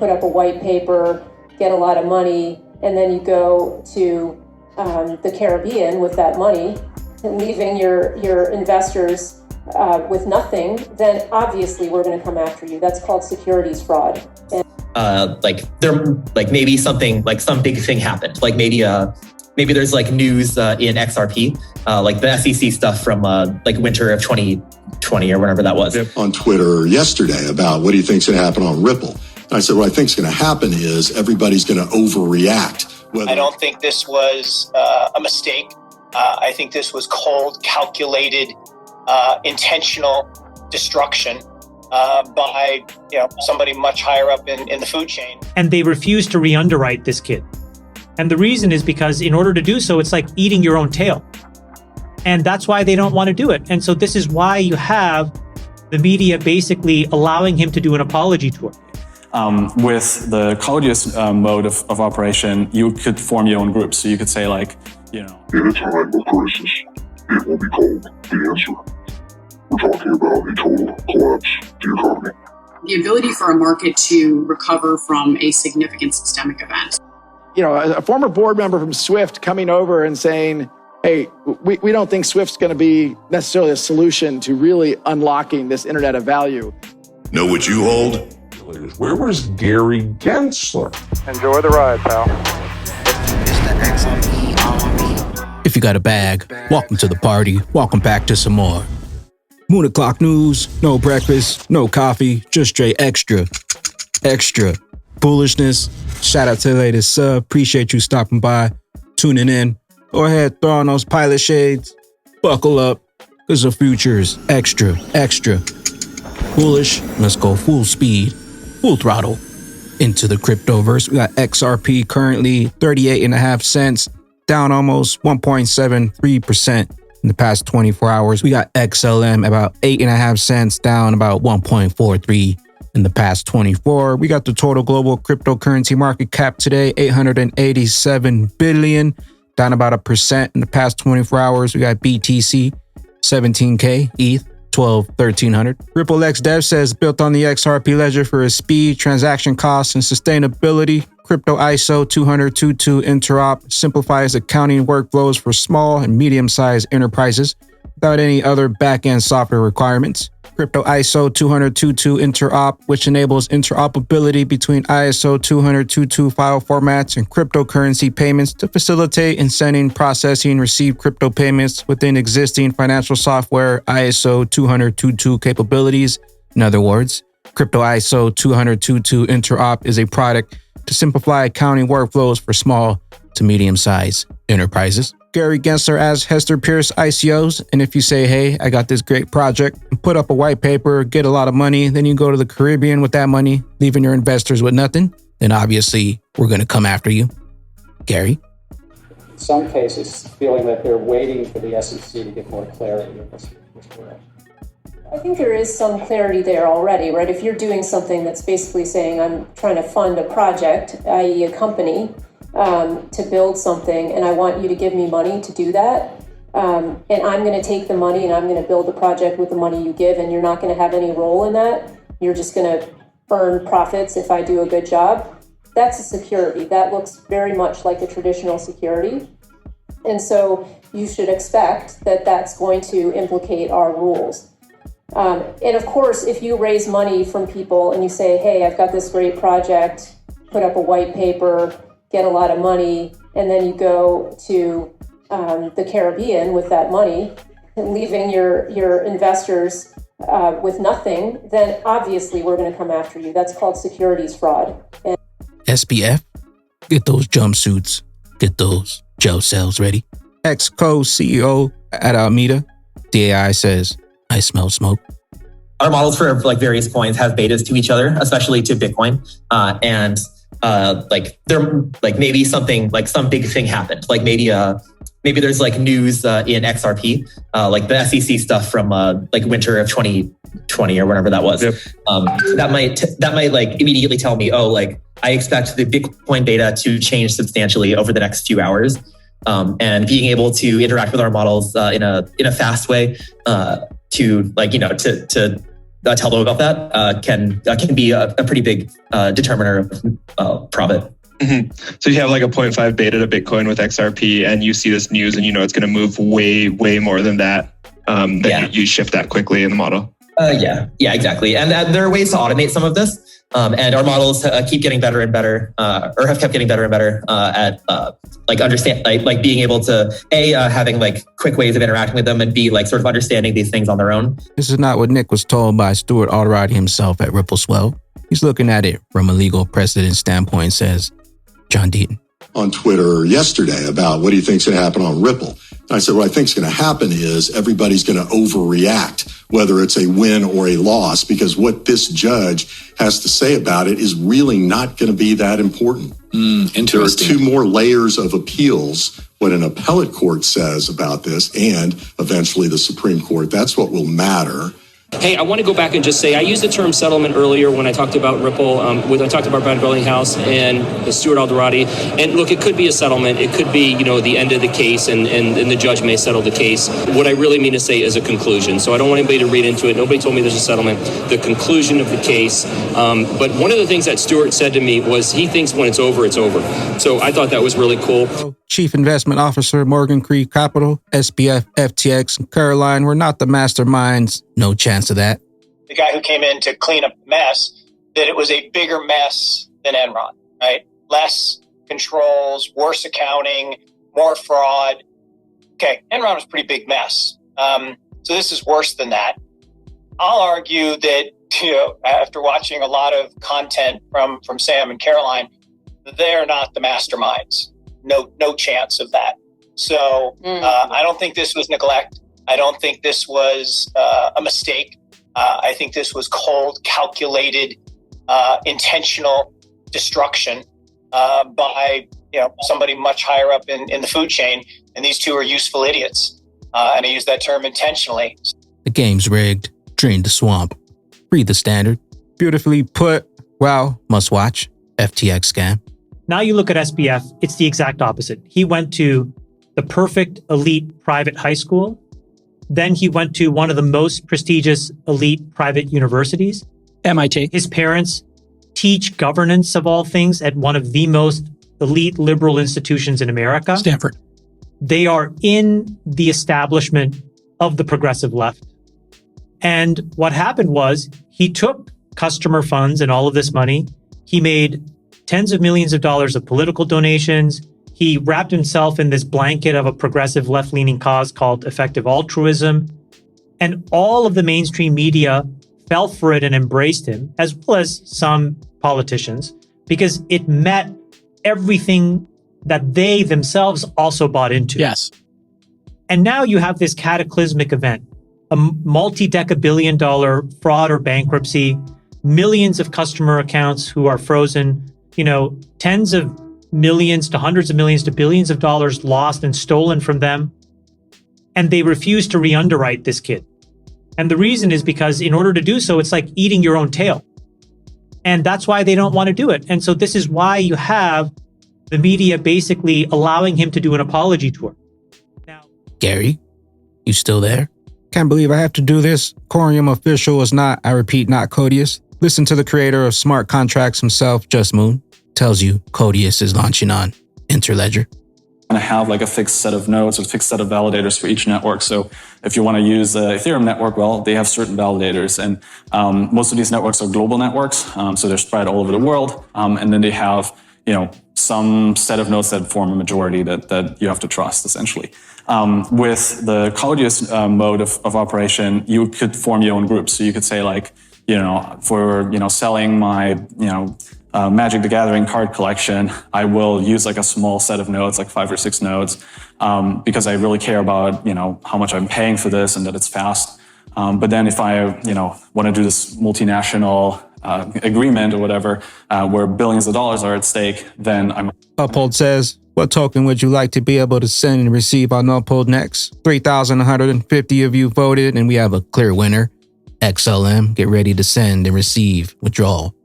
put up a white paper, get a lot of money, and then you go to the Caribbean with that money, leaving your investors with nothing, then obviously we're going to come after you. That's called securities fraud. And maybe something, like some big thing happened. Like maybe there's like news in XRP, like the SEC stuff from like winter of 2020 or whenever that was. Yep. On Twitter yesterday about what do you think's going to happen on Ripple? And I said, what I think's going to happen is everybody's going to overreact. I don't think this was a mistake. I think this was cold, calculated, intentional destruction by somebody much higher up in the food chain. And they refused to re-underwrite this kid. And the reason is because in order to do so, it's like eating your own tail. And that's why they don't want to do it. And so this is why you have the media basically allowing him to do an apology tour. With the collegiate mode of operation, you could form your own groups. So you could say like, In a time of crisis, it will be called the answer. We're talking about a total collapse of the economy. The ability for a market to recover from a significant systemic event. A former board member from Swift coming over and saying, hey, we don't think Swift's going to be necessarily a solution to really unlocking this internet of value. Know what you hold? Where was Gary Gensler? Enjoy the ride, pal. If you got a bag, welcome to the party. Welcome back to some more Moon O'Clock News. No breakfast, no coffee, just straight extra foolishness. Shout out to the latest sub. Appreciate you stopping by, tuning in. Go ahead, throw on those pilot shades. Buckle up, because the future is extra foolish. Let's go full speed, full throttle into the cryptoverse. We got XRP currently 38.5 cents, down almost 1.73% in the past 24 hours. We got XLM about 8.5 cents, down about 1.43 in the past 24. We got the total global cryptocurrency market cap today, 887 billion, down about 1% in the past 24 hours. We got BTC, 17K, ETH, 1300. Ripple X Dev says built on the XRP ledger for its speed, transaction costs, and sustainability. Crypto ISO 200.22 interop simplifies accounting workflows for small and medium-sized enterprises without any other back-end software requirements. Crypto ISO 200.22 interop, which enables interoperability between ISO 200.22 file formats and cryptocurrency payments to facilitate and sending, processing, receive crypto payments within existing financial software ISO 200.22 capabilities. In other words, Crypto ISO 200.22 interop is a product to simplify accounting workflows for small to medium-sized enterprises. Gary Gensler asks Hester Pierce ICOs, and if you say, hey, I got this great project, and put up a white paper, get a lot of money, then you go to the Caribbean with that money, leaving your investors with nothing, then obviously we're going to come after you. Gary? In some cases, feeling that they're waiting for the SEC to get more clarity in this world. I think there is some clarity there already, right? If you're doing something that's basically saying, I'm trying to fund a project, i.e. a company, to build something, and I want you to give me money to do that, and I'm going to take the money and I'm going to build the project with the money you give, and you're not going to have any role in that. You're just going to earn profits if I do a good job. That's a security. That looks very much like a traditional security. And so you should expect that that's going to implicate our rules. And of course, if you raise money from people and you say, hey, I've got this great project, put up a white paper, get a lot of money, and then you go to the Caribbean with that money, and leaving your investors with nothing, then obviously we're going to come after you. That's called securities fraud. And SPF, get those jumpsuits, get those gel cells ready. Ex-co-CEO at Alameda, DAI says, I smell smoke. Our models for like various coins have betas to each other, especially to Bitcoin. And there maybe something, like some big thing happened. Like maybe there's like news in XRP, like the SEC stuff from like winter of 2020 or whenever that was. Yep. That might like immediately tell me, oh, like I expect the Bitcoin beta to change substantially over the next few hours. And being able to interact with our models in a fast way to tell them about that can be a pretty big determiner of profit. Mm-hmm. So you have like a 0.5 beta to Bitcoin with XRP, and you see this news, and you know it's going to move way more than that. You shift that quickly in the model. Yeah, exactly. And there are ways to automate some of this. And our models keep getting better and better, or have kept getting better and better at like being able to having like quick ways of interacting with them, and B, like sort of understanding these things on their own. This is not what Nick was told by Stuart Alderati himself at Rippleswell. He's looking at it from a legal precedent standpoint, says John Deaton. On Twitter yesterday about what do you think's going to happen on Ripple. And I said, what I think's going to happen is everybody's going to overreact, whether it's a win or a loss, because what this judge has to say about it is really not going to be that important. Interesting. There are 2 more layers of appeals, what an appellate court says about this, and eventually the Supreme Court. That's what will matter. Hey, I want to go back and just say, I used the term settlement earlier when I talked about Ripple, when I talked about Brad Bellinghouse and Stuart Alderati. And look, it could be a settlement. It could be, the end of the case, and the judge may settle the case. What I really mean to say is a conclusion. So I don't want anybody to read into it. Nobody told me there's a settlement. The conclusion of the case. But one of the things that Stuart said to me was he thinks when it's over, it's over. So I thought that was really cool. Chief Investment Officer, Morgan Creek Capital, SBF, FTX, and Caroline were not the masterminds. No chance of that. The guy who came in to clean up the mess, that it was a bigger mess than Enron, right? Less controls, worse accounting, more fraud. Okay, Enron was a pretty big mess. So this is worse than that. I'll argue that, after watching a lot of content from Sam and Caroline, they're not the masterminds. No chance of that. So I don't think this was neglect. I don't think this was a mistake. I think this was cold, calculated, intentional destruction by somebody much higher up in the food chain. And these 2 are useful idiots. And I use that term intentionally. The game's rigged. Drain the swamp. Breathe the standard. Beautifully put. Wow. Must watch. FTX scam. Now you look at SBF, it's the exact opposite. He went to the perfect elite private high school. Then he went to one of the most prestigious elite private universities. MIT. His parents teach governance of all things at one of the most elite liberal institutions in America. Stanford. They are in the establishment of the progressive left. And what happened was he took customer funds and all of this money. He made tens of millions of dollars of political donations. He wrapped himself in this blanket of a progressive left-leaning cause called effective altruism. And all of the mainstream media fell for it and embraced him, as well as some politicians, because it met everything that they themselves also bought into. Yes. And now you have this cataclysmic event, a multi-deca-billion-dollar fraud or bankruptcy, millions of customer accounts who are frozen, tens of millions to hundreds of millions to billions of dollars lost and stolen from them. And they refuse to re-underwrite this kid. And the reason is because in order to do so, it's like eating your own tail. And that's why they don't want to do it. And so this is why you have the media basically allowing him to do an apology tour. Now, Gary, you still there? Can't believe I have to do this. Corium official is not, I repeat, not Codius. Listen to the creator of smart contracts himself, Just Moon, tells you Codius is launching on Interledger. And I have like a fixed set of nodes or fixed set of validators for each network. So if you want to use the Ethereum network, well, they have certain validators. And most of these networks are global networks. So they're spread all over the world. And then they have, some set of nodes that form a majority that you have to trust, essentially. With the Codius mode of operation, you could form your own groups. So you could say like, for, selling my, Magic the Gathering card collection, I will use like a small set of nodes, like 5 or 6 nodes, because I really care about, how much I'm paying for this and that it's fast. But then if I, want to do this multinational agreement or whatever, where billions of dollars are at stake, then I'm... Uphold says, what token would you like to be able to send and receive on Uphold next? 3,150 of you voted, and we have a clear winner. XLM, get ready to send and receive withdrawal.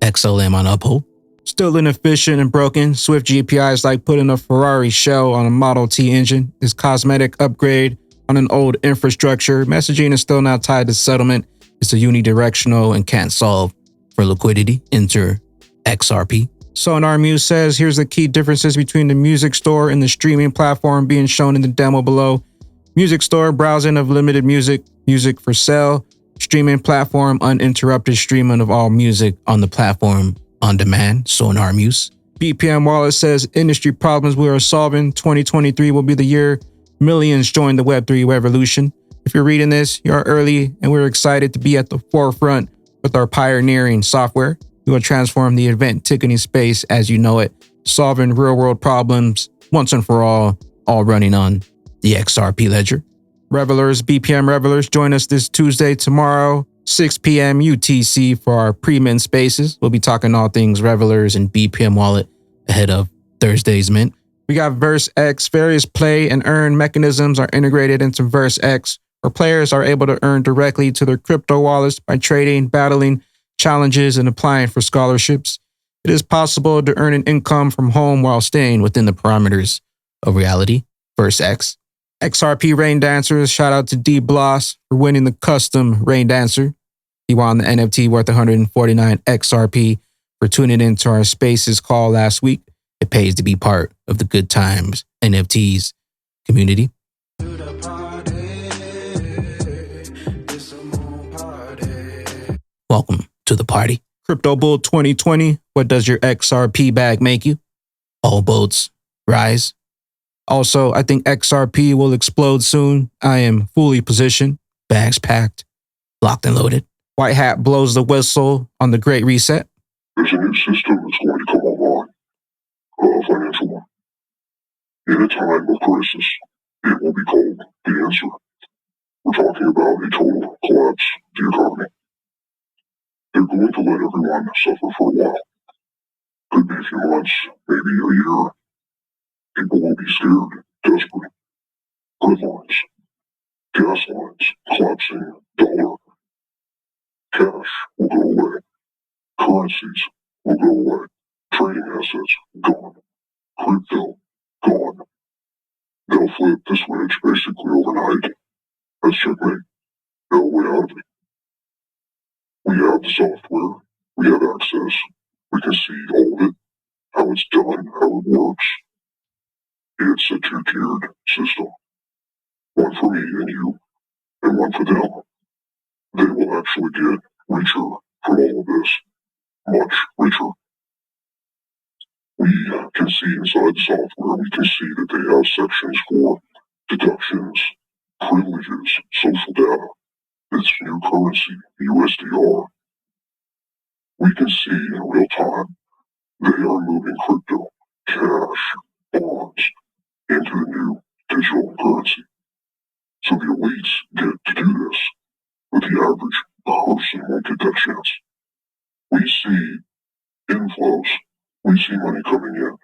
XLM on Uphold. Still inefficient and broken, Swift GPI is like putting a Ferrari shell on a Model T engine. This cosmetic upgrade on an old infrastructure. Messaging is still not tied to settlement. It's a unidirectional and can't solve for liquidity. Enter XRP. XrpNewstoday says, here's the key differences between the music store and the streaming platform being shown in the demo below. Music store, browsing of limited music, music for sale. Streaming platform, uninterrupted streaming of all music on the platform on demand. XrpNewstoday. BPM Wallet says, industry problems we are solving. 2023 will be the year millions join the Web3 revolution. If you're reading this, you're early and we're excited to be at the forefront with our pioneering software. We will transform the event ticketing space as you know it, solving real world problems once and for all running on the XRP ledger. Revellers, BPM Revellers, join us this Tuesday, tomorrow, 6 p.m. UTC for our pre-mint spaces. We'll be talking all things Revellers and BPM Wallet ahead of Thursday's mint. We got VerseX. Various play and earn mechanisms are integrated into VerseX, where players are able to earn directly to their crypto wallets by trading, battling challenges, and applying for scholarships. It is possible to earn an income from home while staying within the parameters of reality. VerseX. XRP Rain Dancers, shout out to D Bloss for winning the custom Rain Dancer. He won the NFT worth 149 XRP for tuning into our Spaces call last week. It pays to be part of the Good Times NFTs community. Welcome to the party. Crypto Bull 2020. What does your XRP bag make you? All boats rise. Also, I think XRP will explode soon. I am fully positioned, bags packed, locked and loaded. White Hat blows the whistle on the Great Reset. There's a new system that's going to come online, a financial one. In a time of crisis, it will be called the answer. We're talking about a total collapse of the economy. They're going to let everyone suffer for a while. Could be a few months, maybe a year. People will be scared, desperate. Grid lines, gas lines, collapsing dollar. Cash will go away. Currencies will go away. Trading assets gone. Crypto gone. They'll flip the switch basically overnight. That's checkmate. No way out of it. We have the software. We have access. We can see all of it, how it's done, how it works. It's a two-tiered system. One for me and you, and one for them. They will actually get richer from all of this. Much richer. We can see inside the software, we can see that they have sections for deductions, privileges, social data, this new currency, USDR. We can see in real time they are moving crypto, cash, bonds, into the new digital currency. So the elites get to do this, but the average person won't get that chance. We see inflows. We see money coming in.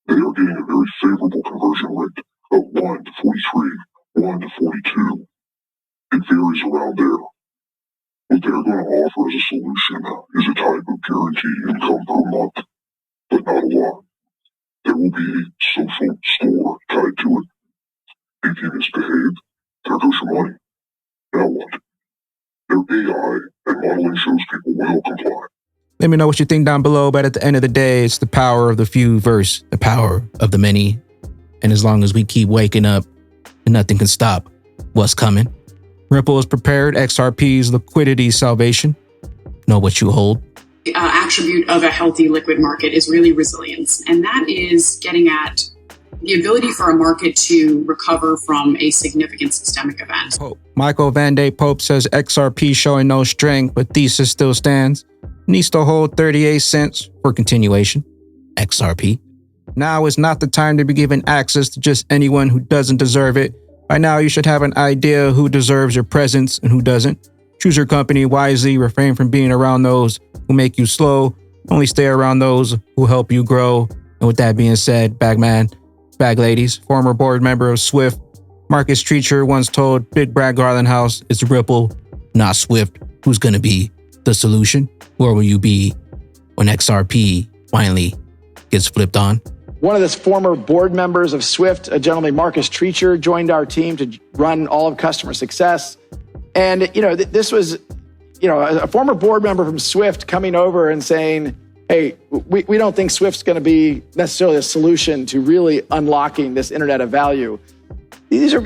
They are getting a very favorable conversion rate of 1 to 43, 1 to 42. It varies around there. What they're going to offer as a solution is a type of guaranteed income per month, but not a lot. There will be a social score tied to it. If you misbehave, there goes your money. Now what? Their AI and modeling shows people will comply. Let me know what you think down below, but at the end of the day, it's the power of the few versus the power of the many. And as long as we keep waking up, nothing can stop what's coming. Ripple is prepared. XRP's liquidity salvation. Know what you hold. Attribute of a healthy liquid market is really resilience. And that is getting at the ability for a market to recover from a significant systemic event. Michael Van Day Pope says XRP showing no strength, but thesis still stands. Needs to hold 38 cents for continuation. XRP. Now is not the time to be given access to just anyone who doesn't deserve it. By now, you should have an idea who deserves your presence and who doesn't. Choose your company wisely. Refrain from being around those who make you slow. Only stay around those who help you grow. And with that being said, Bagman, Bag Ladies, former board member of Swift, Marcus Treacher once told Big Brad Garland House, it's Ripple, not Swift, who's going to be the solution? Where will you be when XRP finally gets flipped on? One of the former board members of Swift, a gentleman, Marcus Treacher, joined our team to run all of customer success. And, this was a former board member from Swift coming over and saying, hey, we don't think Swift's going to be necessarily a solution to really unlocking this internet of value. These are,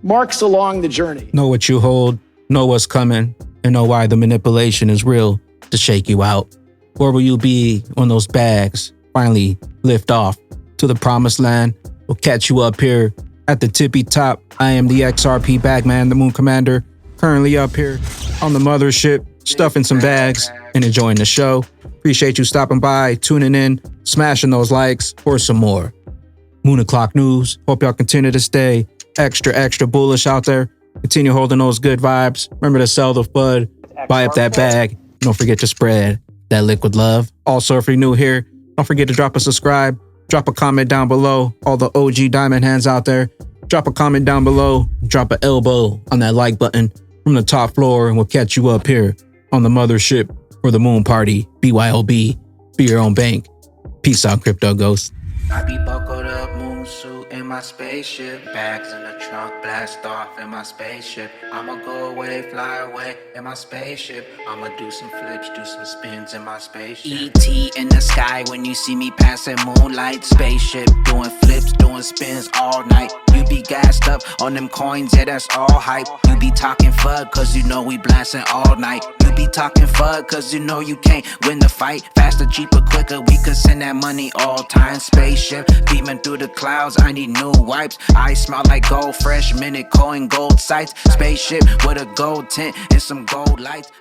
marks along the journey. Know what you hold, know what's coming, and know why the manipulation is real to shake you out. Where will you be when those bags finally lift off to the promised land? We'll catch you up here at the tippy top. I am the XRP Bagman, the Moon Commander, currently up here on the mothership, stuffing some bags and enjoying the show. Appreciate you stopping by, tuning in, smashing those likes for some more Moon O'Clock News. Hope y'all continue to stay extra bullish out there. Continue holding those good vibes. Remember to sell the FUD, buy up that bag. Don't forget to spread that liquid love. Also, if you're new here, don't forget to drop a subscribe, drop a comment down below. All the OG diamond hands out there, drop a comment down below, drop an elbow on that like button from the top floor, and we'll catch you up here on the mothership for the moon party. BYOB, be your own bank. Peace out, crypto ghosts. I be buckled up, moon suit in my spaceship. Bags in the trunk, blast off in my spaceship. I'ma go away, fly away in my spaceship. I'ma do some flips, do some spins in my spaceship. ET in the sky when you see me passing moonlight. Spaceship, doing flips, doing spins all night. You be gassed up on them coins, yeah, that's all hype. You be talking FUD, cause you know we blasting all night. You be talking FUD, cause you know you can't win the fight. Faster, cheaper, quicker, we could send that money all time. Spaceship, beaming through the clouds, I need new wipes. I smell like gold, fresh minute, coin, gold sights. Spaceship with a gold tint and some gold lights.